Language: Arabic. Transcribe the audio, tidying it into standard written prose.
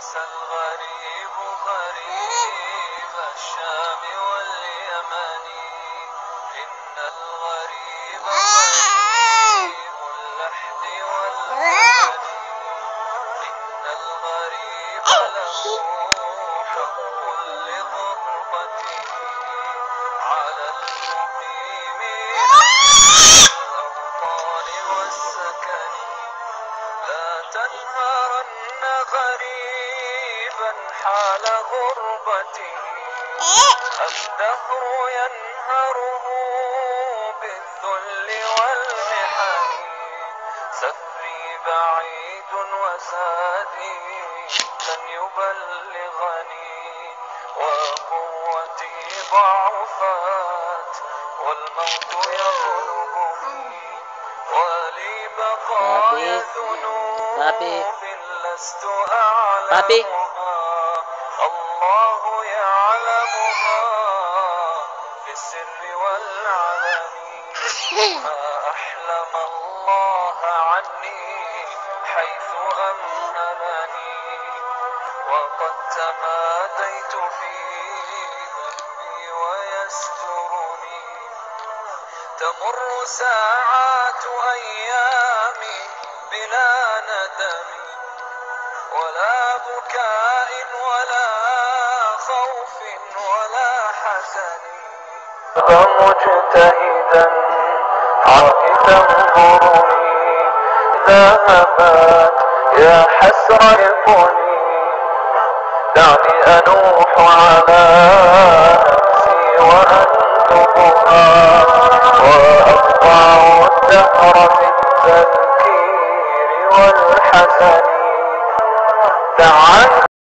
عسى الغريب غريب الشام واليمن، إن الغريب غريب اللحد والحزن، إن الغريب له حق لغربته على المقيمين الأوطان والسكن. لا تنهرن غريبا حال غربته، الدهر ينهره بالذل والمحن. سفري بعيد وزادي لن يبلغني، وقوتي ضعفت والموت يغلبني، ولي بقايا ذنوب لست أعلمها، الله يعلمها في السر والعلن. ما أحلم الله عني حيث أمهلني، وقد تماديت في ذنبي ويسترني. تمر ساعات أيامي بلا ندم ولا بكاء ولا خوف ولا حزن. فمجتهدا عائدا تنظرني ذهبت يا حسرتني. دعني أنوح على نفسي وأندبها، وأقطع الدهر بالتذكير والحزن. دع